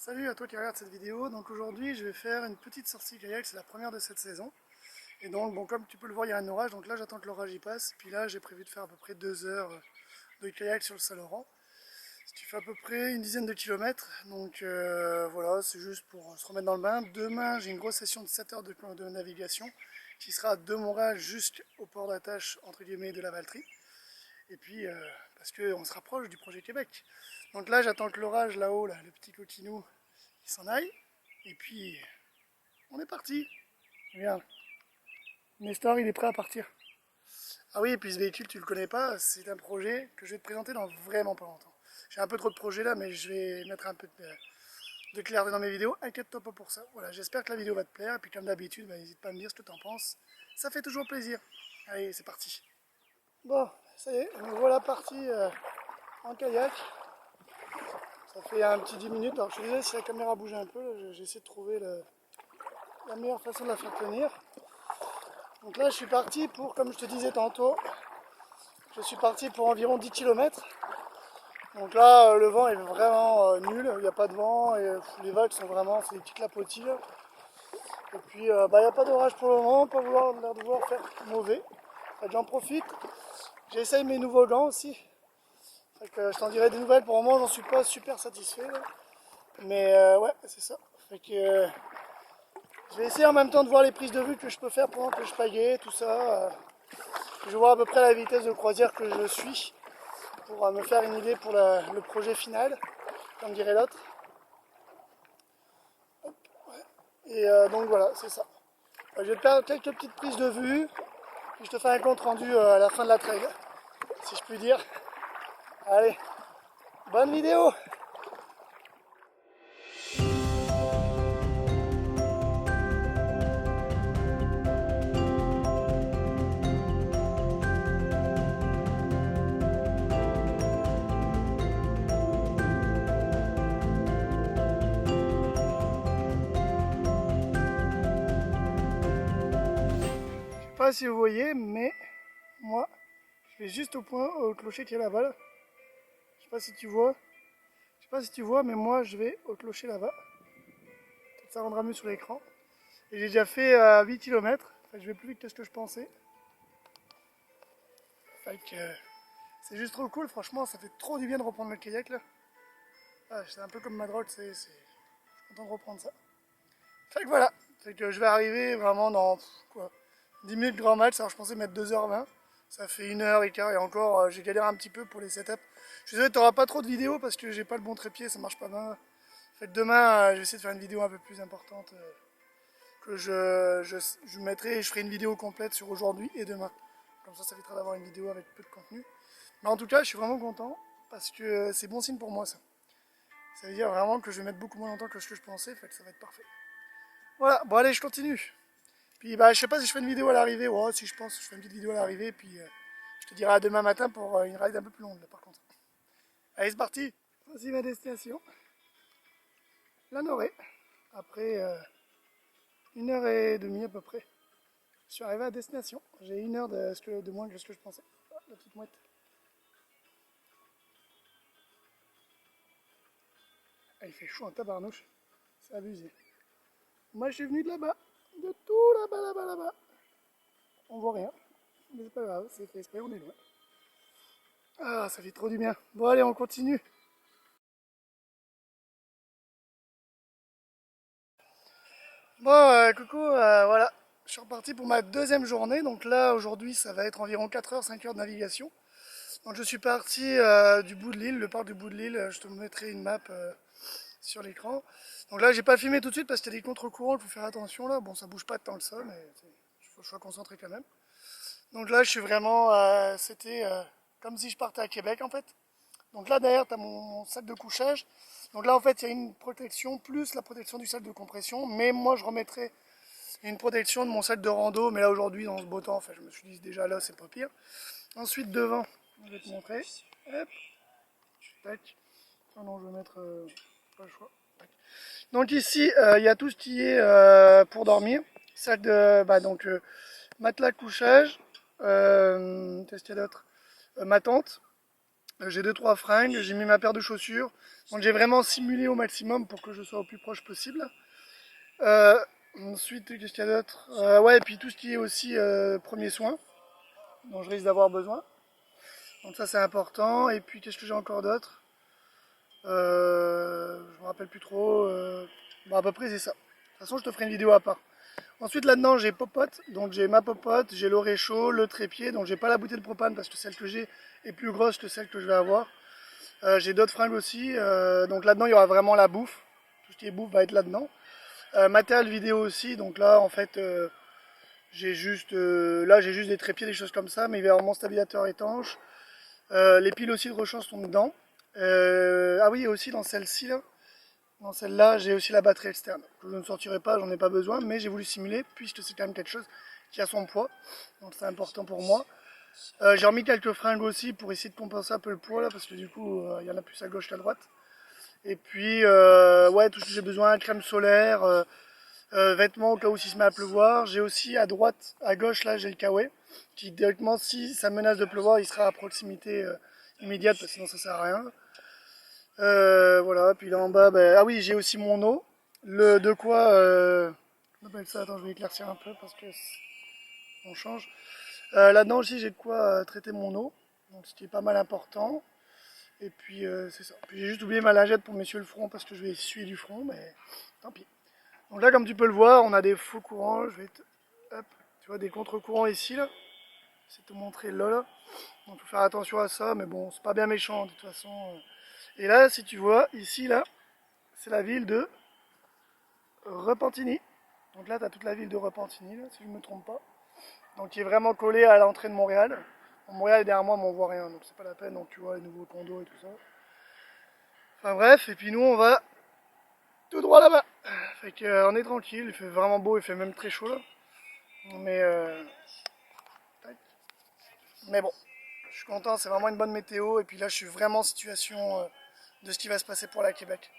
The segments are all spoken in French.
Salut à toi qui regarde cette vidéo. Donc aujourd'hui je vais faire une petite sortie kayak, c'est la première de cette saison. Et donc bon, comme tu peux le voir, il y a un orage, donc là j'attends que l'orage y passe. Puis là j'ai prévu de faire à peu près 2 heures de kayak sur le Saint-Laurent. Ce qui fait à peu près une dizaine de kilomètres. Donc voilà, c'est juste pour se remettre dans le bain. Demain j'ai une grosse session de 7 heures de navigation qui sera de Montréal jusqu'au port d'attache entre guillemets de la Valtrie. Et puis parce qu'on se rapproche du projet Québec. Donc là j'attends que l'orage là-haut, là, le petit coquinou, il s'en aille. Et puis on est parti. Regarde, Nestor il est prêt à partir. Ah oui, et puis ce véhicule tu le connais pas, c'est un projet que je vais te présenter dans vraiment pas longtemps. J'ai un peu trop de projets là, mais je vais mettre un peu de clarté dans mes vidéos. Inquiète-toi pas pour ça. Voilà, j'espère que la vidéo va te plaire. Et puis comme d'habitude, n'hésite pas à me dire ce que tu en penses. Ça fait toujours plaisir. Allez, c'est parti. Bon, ça y est, me voilà parti en kayak. Ça fait un petit 10 minutes. Alors je suis désolé si la caméra bouge un peu. J'essaie de trouver la meilleure façon de la faire tenir. Donc là je suis parti pour, comme je te disais tantôt, je suis parti pour environ 10 km. Donc là le vent est vraiment nul, il n'y a pas de vent et les vagues sont vraiment, c'est des petits clapotis. Et puis il n'y a pas d'orage pour le moment, pas l'air de vouloir faire mauvais. J'en profite, j'essaye mes nouveaux gants aussi. Je t'en dirai des nouvelles, pour le moment j'en suis pas super satisfait. Là. Mais ouais, c'est ça. Je vais essayer en même temps de voir les prises de vue que je peux faire pendant que je pagaie, tout ça. Je vais voir à peu près la vitesse de croisière que je suis pour me faire une idée pour le projet final, comme dirait l'autre. Et donc voilà, c'est ça. Je vais te faire quelques petites prises de vue, puis je te fais un compte rendu à la fin de la trail, si je puis dire. Allez, bonne vidéo! Je sais pas si vous voyez, mais moi, je vais juste au clocher qui est là-bas. Là. Je sais pas si tu vois. Je sais pas si tu vois, mais moi, je vais au clocher là-bas. Peut-être ça rendra mieux sur l'écran. Et j'ai déjà fait 8 km. Enfin, je vais plus vite que ce que je pensais. C'est juste trop cool, franchement, ça fait trop du bien de reprendre le kayak là. Ah, c'est un peu comme ma drogue, je suis content de reprendre ça. Fait que voilà, je vais arriver vraiment dans quoi, 10 minutes grand max, alors je pensais mettre 2h20. Ça fait 1h15 et encore, j'ai galéré un petit peu pour les setups. Je suis désolé, tu n'auras pas trop de vidéos parce que j'ai pas le bon trépied, ça marche pas bien. Fait que demain, je vais essayer de faire une vidéo un peu plus importante que je mettrai et je ferai une vidéo complète sur aujourd'hui et demain. Comme ça évitera d'avoir une vidéo avec peu de contenu. Mais en tout cas, je suis vraiment content parce que c'est bon signe pour moi ça. Ça veut dire vraiment que je vais mettre beaucoup moins longtemps que ce que je pensais, fait que ça va être parfait. Voilà, bon allez, je continue. Puis je sais pas si je fais une vidéo à l'arrivée, ouais, si je pense, je fais une petite vidéo à l'arrivée, puis je te dirai à demain matin pour une ride un peu plus longue là par contre. Allez, c'est parti. Voici ma destination. La Norée. Après 1h30 à peu près. Je suis arrivé à destination. J'ai 1 heure de moins que ce que je pensais. Ah, la petite mouette. Ah, il fait chaud en tabarnouche. C'est abusé. Moi je suis venu de là-bas. De tout là-bas, là-bas, là-bas. On voit rien. Mais c'est pas grave, c'est fait exprès, on est loin. Ah, ça fait trop du bien. Bon allez, on continue. Bon, coucou, voilà. Je suis reparti pour ma deuxième journée. Donc là, aujourd'hui, ça va être environ 4 heures, 5 heures de navigation. Donc je suis parti du bout de l'île, le parc du bout de l'île. Je te mettrai une map sur l'écran. Donc là, j'ai pas filmé tout de suite parce qu'il y a des contre-courants, il faut faire attention là. Bon, ça bouge pas tant que ça, mais il faut que je sois concentré quand même. Donc là, je suis vraiment, c'était comme si je partais à Québec en fait. Donc là, derrière, tu as mon sac de couchage. Donc là, en fait, il y a une protection plus la protection du sac de compression. Mais moi, je remettrai une protection de mon sac de rando. Mais là, aujourd'hui, dans ce beau temps, enfin, je me suis dit déjà là, c'est pas pire. Ensuite, devant, je vais te montrer. Hop. Tac. Ah non, je vais mettre... pas le choix. Tac. Donc ici, il y a tout ce qui est pour dormir. Sac de... donc, matelas couchage. Qu'est-ce qu'il y a d'autre, ma tente. J'ai 2-3 fringues, j'ai mis ma paire de chaussures. Donc j'ai vraiment simulé au maximum pour que je sois au plus proche possible. Euh, Ensuite, qu'est-ce qu'il y a d'autre? Ouais, et puis tout ce qui est aussi premiers soins, dont je risque d'avoir besoin. Donc ça c'est important. Et puis qu'est-ce que j'ai encore d'autre? Je me rappelle plus trop. Bon, à peu près c'est ça. De toute façon, je te ferai une vidéo à part. Ensuite là-dedans j'ai popote, donc j'ai ma popote, j'ai l'eau réchaud, le trépied, donc j'ai pas la bouteille de propane parce que celle que j'ai est plus grosse que celle que je vais avoir. J'ai d'autres fringues aussi, donc là-dedans il y aura vraiment la bouffe, tout ce qui est bouffe va être là-dedans. Matériel vidéo aussi, donc là en fait j'ai juste des trépieds, des choses comme ça, mais il va y avoir mon stabilisateur étanche. Les piles aussi de rechange sont dedans. Ah oui, et aussi dans celle-ci là. Dans celle-là, j'ai aussi la batterie externe. Que je ne sortirai pas, j'en ai pas besoin, mais j'ai voulu simuler puisque c'est quand même quelque chose qui a son poids. Donc c'est important pour moi. J'ai remis quelques fringues aussi pour essayer de compenser un peu le poids là, parce que du coup, il y en a plus à gauche qu'à droite. Et puis, ouais, tout ce que j'ai besoin, crème solaire, vêtements au cas où s'il se met à pleuvoir. J'ai aussi à droite, à gauche là, j'ai le kawaii, qui directement, si ça menace de pleuvoir, il sera à proximité immédiate, parce que sinon ça sert à rien. Voilà, puis là en bas, ben, ah oui, j'ai aussi mon eau. Le de quoi, on appelle ça, attends, je vais éclaircir un peu parce que on change. Là-dedans aussi, j'ai de quoi traiter mon eau, donc ce qui est pas mal important. Et puis c'est ça. Puis j'ai juste oublié ma lingette pour m'essuyer le front parce que je vais essuyer du front, mais tant pis. Donc là, comme tu peux le voir, on a des faux courants. Je vais hop, tu vois, des contre-courants ici là. Je vais te montrer là. Donc faut faire attention à ça, mais bon, c'est pas bien méchant de toute façon. Et là, si tu vois, ici là, c'est la ville de Repentigny. Donc là, tu as toute la ville de Repentigny, là, si je ne me trompe pas. Donc qui est vraiment collée à l'entrée de Montréal. Bon, Montréal est derrière moi, mais on voit rien, donc c'est pas la peine. Donc tu vois les nouveaux condos et tout ça. Enfin bref, et puis nous on va tout droit là-bas. Fait qu'on est tranquille, il fait vraiment beau, il fait même très chaud là. Mais, mais bon, je suis content, c'est vraiment une bonne météo. Et puis là, je suis vraiment en situation de ce qui va se passer pour la Québec.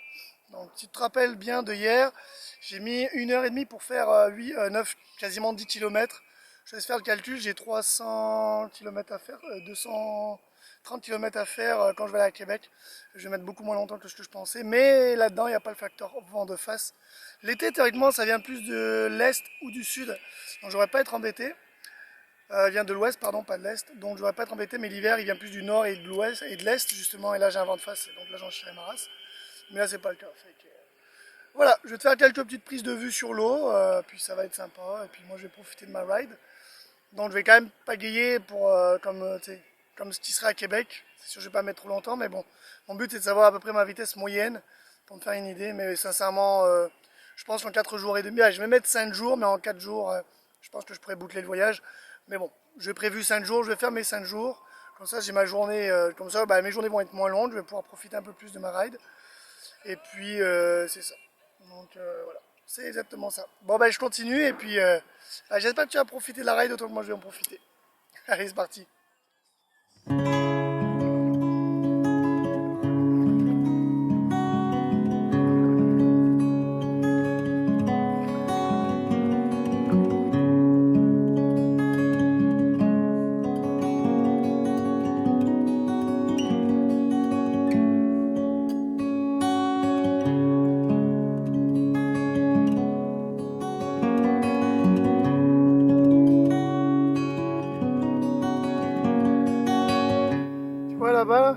Donc si tu te rappelles bien de hier, j'ai mis 1h30 pour faire 9, quasiment 10 km. Je laisse faire le calcul, j'ai 300 km à faire, 230 km à faire quand je vais aller à Québec. Je vais mettre beaucoup moins longtemps que ce que je pensais, mais là-dedans, il n'y a pas le facteur vent de face. L'été, théoriquement, ça vient plus de l'est ou du sud, donc je ne devrais pas être embêté. Il vient de l'ouest, pardon, pas de l'est, donc je ne devrais pas être embêté, mais l'hiver, il vient plus du nord et de l'ouest et de l'est, justement, et là j'ai un vent de face, donc là j'en chierai ma race. Mais là, c'est pas le cas. Voilà, je vais te faire quelques petites prises de vue sur l'eau, puis ça va être sympa, et puis moi je vais profiter de ma ride. Donc je vais quand même pagayer pour, comme ce qui serait à Québec. C'est sûr que je vais pas mettre trop longtemps, mais bon, mon but c'est de savoir à peu près ma vitesse moyenne, pour me faire une idée, mais sincèrement, je pense qu'en 4 jours et demi, je vais mettre 5 jours, mais en 4 jours, je pense que je pourrais boucler le voyage. Mais bon, j'ai prévu 5 jours, je vais faire mes 5 jours, comme ça j'ai ma journée, comme ça mes journées vont être moins longues, je vais pouvoir profiter un peu plus de ma ride. Et puis c'est ça. Donc voilà, c'est exactement ça. Bon ben je continue et puis j'espère que tu vas profiter de la ride autant que moi je vais en profiter. Allez c'est parti. Tu vois là-bas,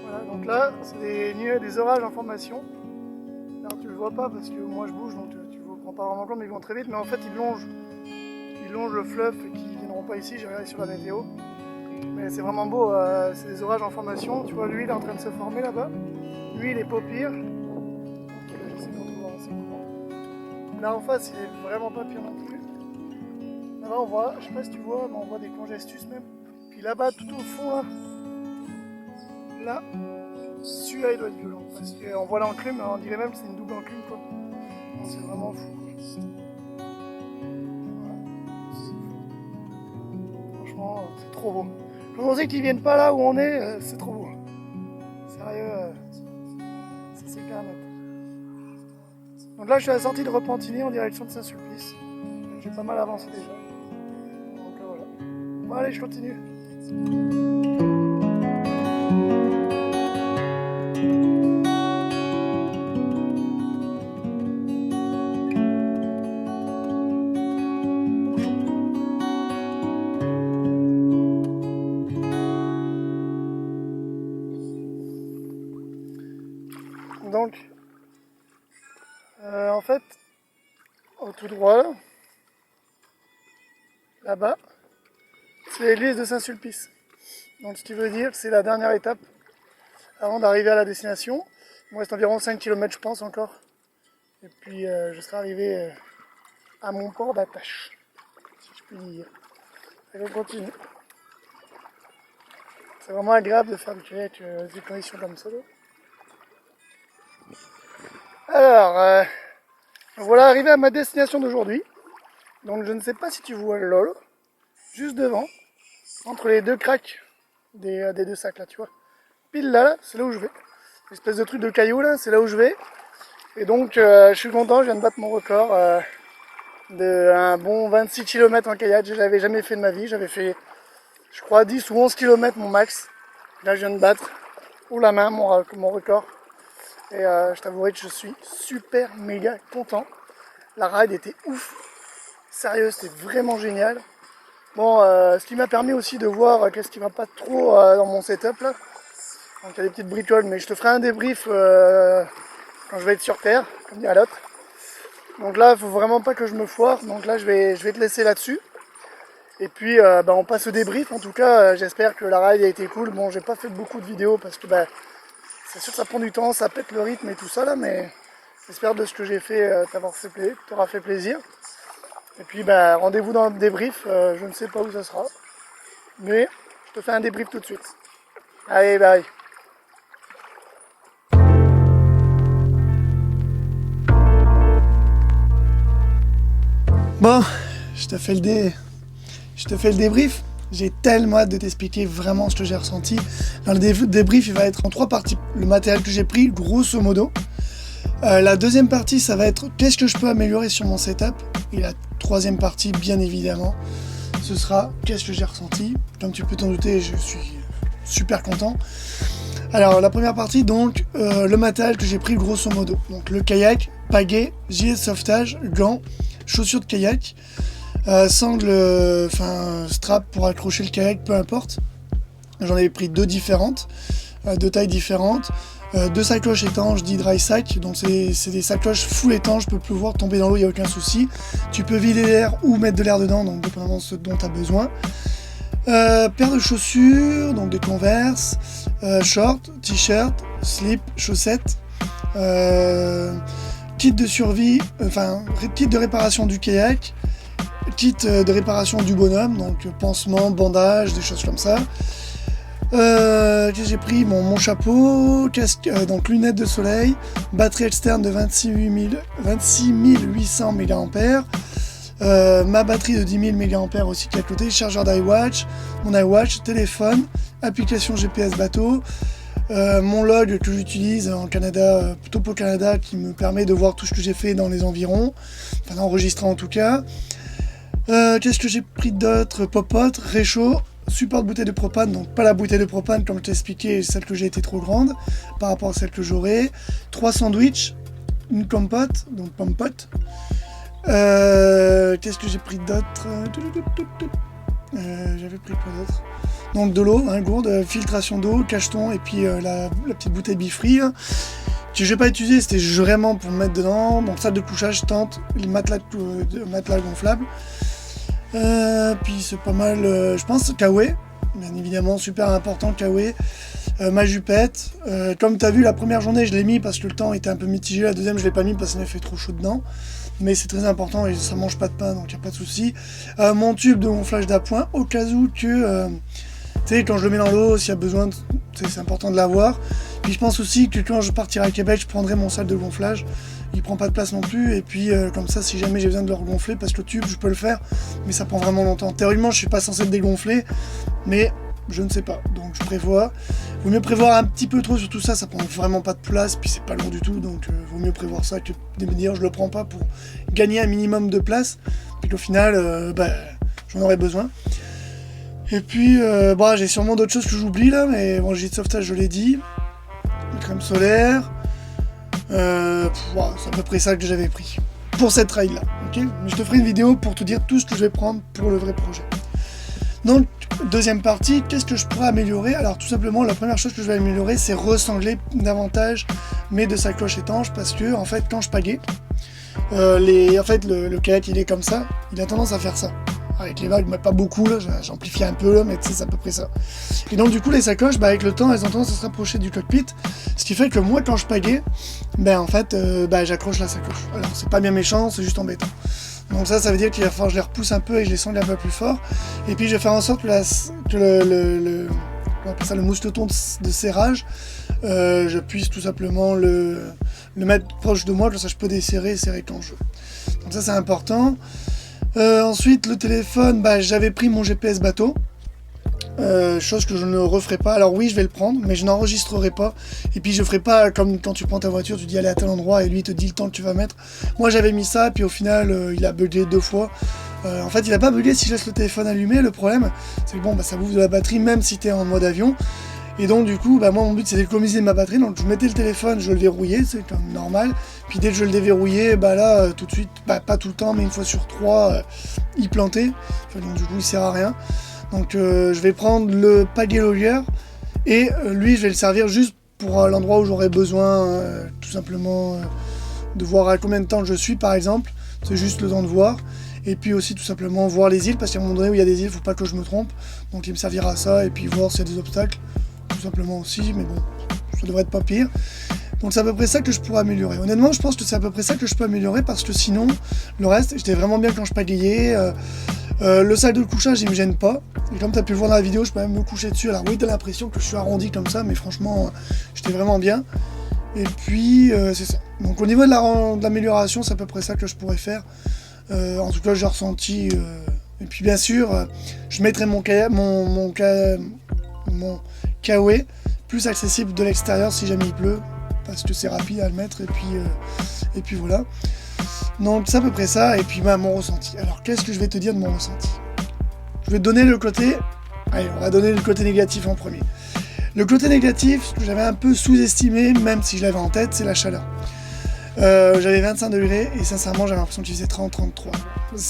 voilà, donc là c'est des orages en formation. Alors tu le vois pas parce que moi je bouge donc tu ne prends pas vraiment compte mais ils vont très vite mais en fait ils longent le fleuve et qui viendront pas ici, j'ai regardé sur la météo. Mais c'est vraiment beau, c'est des orages en formation, tu vois lui il est en train de se former là-bas. Lui il est pas pire. Ok, j'essaie de retrouver assez courant. Là en face il est vraiment pas pire non plus. Là-bas on voit, je sais pas si tu vois, mais on voit des congestus même. Puis là-bas tout au fond là, celui-là il doit être violent. Parce qu'on voit l'enclume, on dirait même que c'est une double enclume quoi. C'est vraiment fou. Franchement, c'est trop beau. Je pensais qu'ils viennent pas là où on est, c'est trop beau. Sérieux, ça c'est clair net. Donc là je suis à la sortie de Repentigny en direction de Saint-Sulpice. J'ai pas mal avancé déjà. Donc voilà. Bon allez je continue. Donc, en fait, au tout droit, là-bas, c'est l'église de Saint-Sulpice. Donc, ce qui veut dire que c'est la dernière étape avant d'arriver à la destination. Il me reste environ 5 km, je pense, encore. Et puis, je serai arrivé à mon port d'attache, si je puis dire. Et on continue. C'est vraiment agréable de faire du kayak dans des conditions comme ça. Alors, voilà arrivé à ma destination d'aujourd'hui. Donc je ne sais pas si tu vois LOL, juste devant, entre les deux cracks des deux sacs là, tu vois. Pile là, c'est là où je vais. L'espèce de truc de caillou là, c'est là où je vais. Et donc je suis content, je viens de battre mon record de un bon 26 km en kayak. Je l'avais jamais fait de ma vie, j'avais fait je crois 10 ou 11 km mon max. Là je viens de battre haut la main mon record. Et je t'avouerai que je suis super méga content. La ride était ouf. Sérieux, c'était vraiment génial. Bon, ce qui m'a permis aussi de voir qu'est-ce qui va pas trop dans mon setup là. Donc il y a des petites bricoles, mais je te ferai un débrief quand je vais être sur terre, comme dit l'autre. Donc là, il faut vraiment pas que je me foire. Donc là, je vais te laisser là-dessus. Et puis, on passe au débrief. En tout cas, j'espère que la ride a été cool. Bon, j'ai pas fait beaucoup de vidéos parce que c'est sûr que ça prend du temps, ça pète le rythme et tout ça là, mais j'espère de ce que j'ai fait t'aura fait plaisir. Et puis rendez-vous dans le débrief, je ne sais pas où ça sera, mais je te fais un débrief tout de suite. Allez, bye. Bon, je te fais le débrief. J'ai tellement hâte de t'expliquer vraiment ce que j'ai ressenti. Dans le débrief, il va être en 3 parties. Le matériel que j'ai pris, grosso modo. La deuxième partie, ça va être qu'est-ce que je peux améliorer sur mon setup. Et la troisième partie, bien évidemment, ce sera qu'est-ce que j'ai ressenti. Comme tu peux t'en douter, je suis super content. Alors, la première partie, donc, le matériel que j'ai pris, grosso modo. Donc, le kayak, pagaie, gilet de sauvetage, gants, chaussures de kayak, sangle, strap pour accrocher le kayak, peu importe. J'en avais pris 2 différentes, 2 tailles différentes. 2 sacoches étanches, dit dry sack, donc c'est des sacoches full étanches, je peux pleuvoir, tomber dans l'eau, il n'y a aucun souci. Tu peux vider l'air ou mettre de l'air dedans, donc dépendamment de ce dont tu as besoin. Paire de chaussures, donc des Converse, shorts, t-shirt, slip, chaussettes, kit de survie, kit de réparation du kayak, kit de réparation du bonhomme, donc pansement, bandage, des choses comme ça. Qu'est-ce que j'ai pris? Mon chapeau, casque, donc lunettes de soleil, batterie externe de 26 800 mAh, ma batterie de 10 000 mAh aussi qui est à côté, chargeur d'iWatch, mon iWatch, téléphone, application GPS bateau, mon log que j'utilise en Canada, Topo Canada, qui me permet de voir tout ce que j'ai fait dans les environs, enfin enregistrant en tout cas. Qu'est-ce que j'ai pris d'autre? Popote, réchaud, support de bouteille de propane, donc pas la bouteille de propane comme je t'ai expliqué, celle que j'ai été trop grande par rapport à celle que j'aurais. 3 sandwichs, une compote, donc pompote. Qu'est-ce que j'ai pris d'autre? J'avais pris quoi d'autre? Donc de l'eau, gourde, filtration d'eau, cacheton et puis la petite bouteille Bifree que je n'ai pas utilisé, c'était vraiment pour me mettre dedans. Donc salle de couchage, tente, le matelas gonflable. Puis c'est pas mal, je pense, Kawaii, bien évidemment, super important, Kawaii, ma jupette. Comme tu as vu, la première journée, je l'ai mis parce que le temps était un peu mitigé, la deuxième, je l'ai pas mis parce qu'il avait fait trop chaud dedans. Mais c'est très important et ça mange pas de pain, donc il n'y a pas de souci. Mon tube de gonflage d'appoint, au cas où que, tu sais, quand je le mets dans l'eau, s'il y a besoin, c'est important de l'avoir. Puis je pense aussi que quand je partirai à Québec, je prendrai mon sac de gonflage. Il prend pas de place non plus, et puis comme ça, si jamais j'ai besoin de le regonfler, parce que le tube, je peux le faire, mais ça prend vraiment longtemps. Théoriquement, je suis pas censé le dégonfler, mais je ne sais pas, donc je prévois. Vaut mieux prévoir un petit peu trop sur tout ça, ça prend vraiment pas de place, puis c'est pas long du tout, donc vaut mieux prévoir ça que de me dire je le prends pas pour gagner un minimum de place, puis qu'au final, j'en aurai besoin. Et puis, j'ai sûrement d'autres choses que j'oublie là, mais bon, gilet de sauvetage, je l'ai dit. Crème solaire. C'est à peu près ça que j'avais pris pour cette ride là, ok. Mais je te ferai une vidéo pour te dire tout ce que je vais prendre pour le vrai projet. Donc deuxième partie, qu'est-ce que je pourrais améliorer? Alors tout simplement, la première chose que je vais améliorer, c'est ressangler davantage mes deux sacoches étanches, parce que en fait, quand je pagaie, le kayak il est comme ça, il a tendance à faire ça. Avec les vagues, mais pas beaucoup, là, j'amplifie un peu, là, mais tu sais, c'est à peu près ça. Et donc du coup, les sacoches, avec le temps, elles ont tendance à se rapprocher du cockpit, ce qui fait que moi, quand je pagaie, j'accroche la sacoche. Alors, c'est pas bien méchant, c'est juste embêtant. Donc ça veut dire qu'il va falloir que je les repousse un peu et que je les sangle un peu plus fort. Et puis je vais faire en sorte que le mousqueton de serrage, je puisse tout simplement le mettre proche de moi, comme ça je peux desserrer et serrer quand je veux. Donc ça c'est important. Ensuite le téléphone, j'avais pris mon GPS bateau. Chose que je ne referai pas. Alors oui, je vais le prendre, mais je n'enregistrerai pas. Et puis je ferai pas comme quand tu prends ta voiture, tu dis aller à tel endroit et lui il te dit le temps que tu vas mettre. Moi j'avais mis ça, puis au final il a bugué 2 fois. En fait, il a pas bugué si je laisse le téléphone allumé. Le problème, c'est que ça bouffe de la batterie même si tu es en mode avion. Et donc du coup, moi mon but c'est d'économiser ma batterie. Donc je mettais le téléphone, je le verrouillais, c'est comme normal. Puis dès que je le déverrouillais, tout de suite, pas tout le temps, mais une fois sur 3, il plantait. Donc du coup, il sert à rien. Donc je vais prendre le pagaie logger et lui je vais le servir juste pour l'endroit où j'aurai besoin tout simplement de voir à combien de temps je suis par exemple, c'est juste le temps de voir, et puis aussi tout simplement voir les îles, parce qu'à un moment donné où il y a des îles, il ne faut pas que je me trompe, donc il me servira à ça, et puis voir s'il y a des obstacles, tout simplement aussi, mais bon, ça devrait être pas pire. Donc c'est à peu près ça que je pourrais améliorer. Honnêtement, je pense que c'est à peu près ça que je peux améliorer, parce que sinon, le reste, j'étais vraiment bien quand je pagayais. Le sac de couchage, il me gêne pas. Et comme tu as pu le voir dans la vidéo, je peux même me coucher dessus. Alors oui, tu as l'impression que je suis arrondi comme ça, mais franchement, j'étais vraiment bien. Et puis, c'est ça. Donc au niveau de l'amélioration, c'est à peu près ça que je pourrais faire. En tout cas, j'ai ressenti... Et puis bien sûr, je mettrai mon kawaii plus accessible de l'extérieur si jamais il pleut, parce que c'est rapide à le mettre, et puis voilà. Donc c'est à peu près ça, et puis mon ressenti. Alors qu'est-ce que je vais te dire de mon ressenti? Je vais te donner le côté... Allez, on va donner le côté négatif en premier. Le côté négatif, ce que j'avais un peu sous-estimé, même si je l'avais en tête, c'est la chaleur. J'avais 25 degrés, et sincèrement j'avais l'impression qu'il faisait 30-33.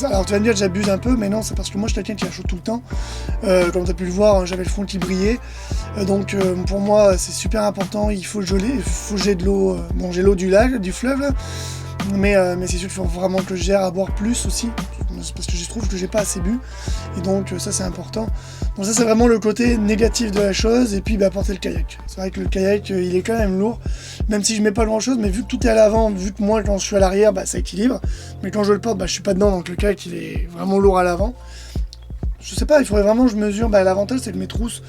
Alors tu vas me dire que j'abuse un peu, mais non, c'est parce que moi je suis quelqu'un qui a chaud tout le temps. Comme tu as pu le voir, j'avais le front qui brillait. Donc pour moi c'est super important, il faut geler, j'ai de l'eau, j'ai l'eau du lac, du fleuve là. Mais c'est sûr qu'il faut vraiment que je gère à boire plus aussi, parce que je trouve que j'ai pas assez bu, et donc ça c'est important. Donc ça c'est vraiment le côté négatif de la chose, et puis porter le kayak. C'est vrai que le kayak il est quand même lourd, même si je mets pas grand chose, mais vu que tout est à l'avant, vu que moi quand je suis à l'arrière ça équilibre, mais quand je le porte je suis pas dedans, donc le kayak il est vraiment lourd à l'avant. Je sais pas, il faudrait vraiment que je mesure, l'avantage c'est que mes trousses,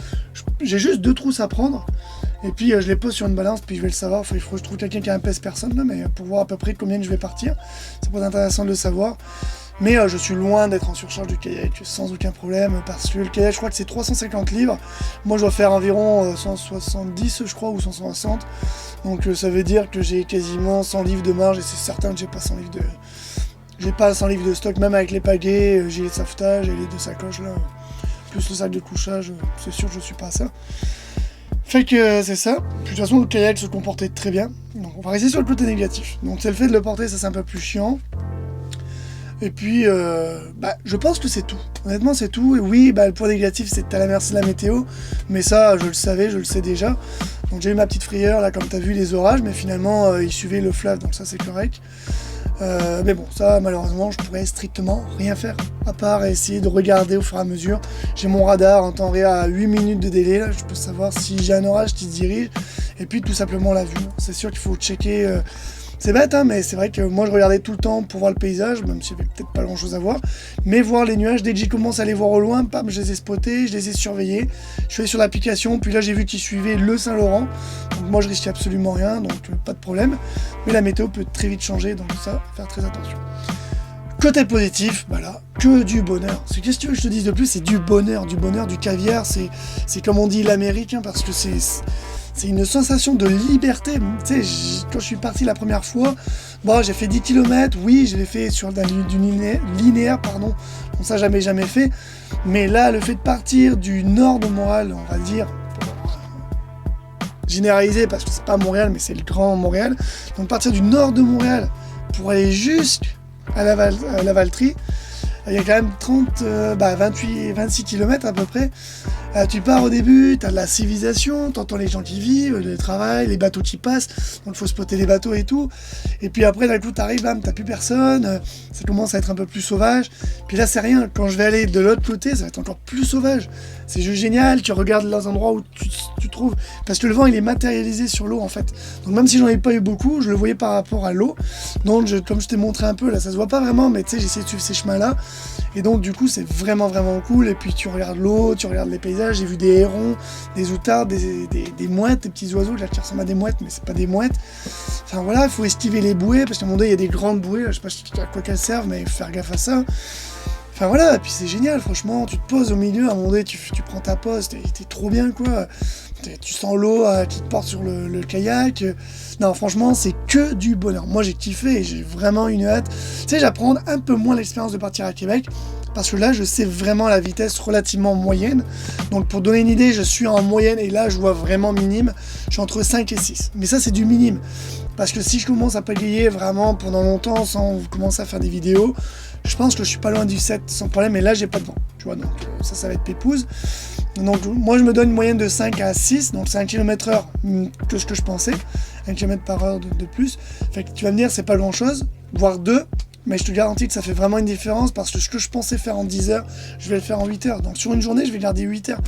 j'ai juste 2 trousses à prendre, et puis je les pose sur une balance, puis je vais le savoir. Il faut que je trouve quelqu'un qui a un pèse-personne là, mais pour voir à peu près combien je vais partir, c'est pas intéressant de le savoir. Mais je suis loin d'être en surcharge du kayak, sans aucun problème, parce que le kayak je crois que c'est 350 livres, moi je dois faire environ 170 je crois, ou 160, donc ça veut dire que j'ai quasiment 100 livres de marge, et c'est certain que j'ai pas 100 livres de... J'ai pas 100 livres de stock, même avec les pagaies, j'ai les sauvetages et les 2 sacoches là, plus le sac de couchage, c'est sûr que je suis pas à ça. Fait que c'est ça. De toute façon, le kayak se comportait très bien. Donc on va rester sur le côté négatif. Donc c'est le fait de le porter, ça c'est un peu plus chiant. Et puis, je pense que c'est tout. Honnêtement, c'est tout. Et oui, le point négatif, c'est que t'as la merci de la météo. Mais ça, je le savais, je le sais déjà. Donc j'ai eu ma petite frayeur, là, comme t'as vu, les orages. Mais finalement, il suivait le fleuve, donc ça, c'est correct. Mais bon, ça, malheureusement, je pourrais strictement rien faire. À part essayer de regarder au fur et à mesure. J'ai mon radar en temps réel à 8 minutes de délai. Là, je peux savoir si j'ai un orage qui se dirige. Et puis, tout simplement, la vue. C'est sûr qu'il faut checker... C'est bête, hein, mais c'est vrai que moi je regardais tout le temps pour voir le paysage, même s'il n'y avait peut-être pas grand chose à voir. Mais voir les nuages, dès que j'y commence à les voir au loin, je les ai spotés, je les ai surveillés. Je suis allé sur l'application, puis là j'ai vu qu'ils suivaient le Saint-Laurent. Donc moi je risquais absolument rien, donc pas de problème. Mais la météo peut très vite changer, donc ça, faire très attention. Côté positif, là, que du bonheur. Qu'est-ce que tu veux que je te dise de plus? C'est du bonheur, du caviar. C'est comme on dit l'américain, parce que c'est une sensation de liberté. Tu sais, quand je suis parti la première fois, j'ai fait 10 km, oui, je l'ai fait sur du linéaire, pardon. Bon, ça, jamais fait. Mais là, le fait de partir du nord de Montréal, on va dire, généraliser, parce que c'est pas Montréal, mais c'est le grand Montréal. Donc, partir du nord de Montréal pour aller jusqu'à la Valtrie, il y a quand même 26 km à peu près. Tu pars au début, tu as de la civilisation, tu entends les gens qui vivent, le travail, les bateaux qui passent, donc il faut spotter les bateaux et tout. Et puis après, d'un coup, tu arrives, bam, tu n'as plus personne, ça commence à être un peu plus sauvage. Puis là, c'est rien, quand je vais aller de l'autre côté, ça va être encore plus sauvage. C'est juste génial, tu regardes les endroits où tu trouves, parce que le vent, il est matérialisé sur l'eau en fait. Donc même si j'en ai pas eu beaucoup, je le voyais par rapport à l'eau. Donc comme je t'ai montré un peu, là, ça se voit pas vraiment, mais tu sais, j'essaie de suivre ces chemins-là. Et donc du coup, c'est vraiment cool. Et puis tu regardes l'eau, tu regardes les paysages. J'ai vu des hérons, des outards, des mouettes, des petits oiseaux là, qui ressemblent à des mouettes, mais c'est pas des mouettes. Enfin voilà, il faut esquiver les bouées, parce qu'à un moment donné, il y a des grandes bouées, là, je sais pas à quoi qu'elles servent, mais il faut faire gaffe à ça. Enfin voilà, et puis c'est génial, franchement, tu te poses au milieu, à un moment donné, tu prends ta pose, t'es trop bien, quoi. Tu sens l'eau qui te porte sur le kayak. Non, franchement, c'est que du bonheur. Moi, j'ai kiffé et j'ai vraiment une hâte. Tu sais, j'apprends un peu moins l'expérience de partir à Québec, parce que là, je sais vraiment la vitesse relativement moyenne. Donc, pour donner une idée, je suis en moyenne, et là, je vois vraiment minime. Je suis entre 5 et 6. Mais ça, c'est du minime. Parce que si je commence à pagayer vraiment pendant longtemps, sans commencer à faire des vidéos, je pense que je suis pas loin du 7 sans problème, et là j'ai pas de vent, tu vois, donc ça va être pépouze. Donc moi je me donne une moyenne de 5 à 6, donc c'est 1 km/h que ce que je pensais, 1 km/h de plus. Fait que tu vas me dire c'est pas grand chose, voire 2, mais je te garantis que ça fait vraiment une différence, parce que ce que je pensais faire en 10 heures, je vais le faire en 8 heures. Donc sur une journée je vais garder 8 heures,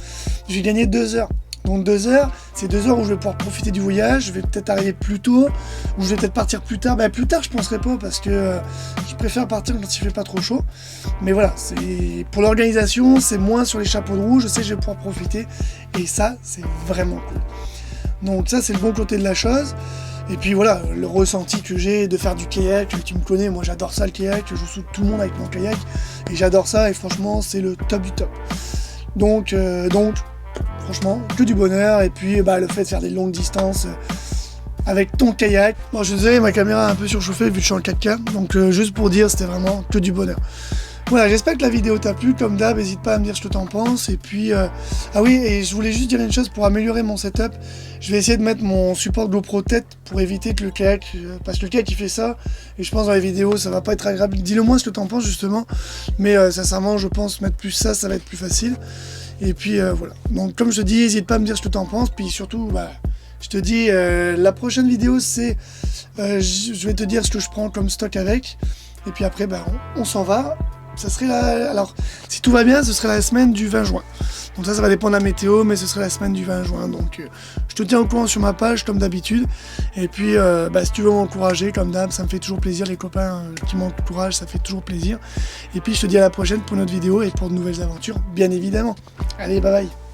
je vais gagner 2 heures. Donc 2 heures, c'est 2 heures où je vais pouvoir profiter du voyage, je vais peut-être arriver plus tôt, ou je vais peut-être partir plus tard. Ben, plus tard je penserai pas, parce que je préfère partir quand il fait pas trop chaud. Mais voilà, c'est pour l'organisation, c'est moins sur les chapeaux de roue, je sais que je vais pouvoir profiter, et ça c'est vraiment cool. Donc ça c'est le bon côté de la chose. Et puis voilà, le ressenti que j'ai de faire du kayak, tu me connais, moi j'adore ça le kayak, je saoule tout le monde avec mon kayak, et j'adore ça, et franchement c'est le top du top. Donc franchement, que du bonheur. Et puis le fait de faire des longues distances avec ton kayak. Bon, je suis désolé, ma caméra est un peu surchauffée vu que je suis en 4K. Donc juste pour dire, c'était vraiment que du bonheur. Voilà, j'espère que la vidéo t'a plu. Comme d'hab, n'hésite pas à me dire ce que t'en penses. Et puis, ah oui, et je voulais juste dire une chose pour améliorer mon setup. Je vais essayer de mettre mon support GoPro tête pour éviter que le kayak, parce que le kayak il fait ça, et je pense dans les vidéos ça va pas être agréable. Dis-le moi ce que t'en penses justement. Mais sincèrement, je pense mettre plus ça va être plus facile. Et puis voilà. Donc comme je te dis, n'hésite pas à me dire ce que t'en penses. Puis surtout, je te dis, la prochaine vidéo c'est, je vais te dire ce que je prends comme stock avec. Et puis après, on s'en va. Ça serait alors, si tout va bien, ce serait la semaine du 20 juin. Donc ça va dépendre de la météo, mais ce serait la semaine du 20 juin. Donc je te tiens au courant sur ma page, comme d'habitude. Et puis, si tu veux m'encourager, comme d'hab, ça me fait toujours plaisir. Les copains qui m'encouragent, ça fait toujours plaisir. Et puis, je te dis à la prochaine pour une autre vidéo et pour de nouvelles aventures, bien évidemment. Allez, bye bye.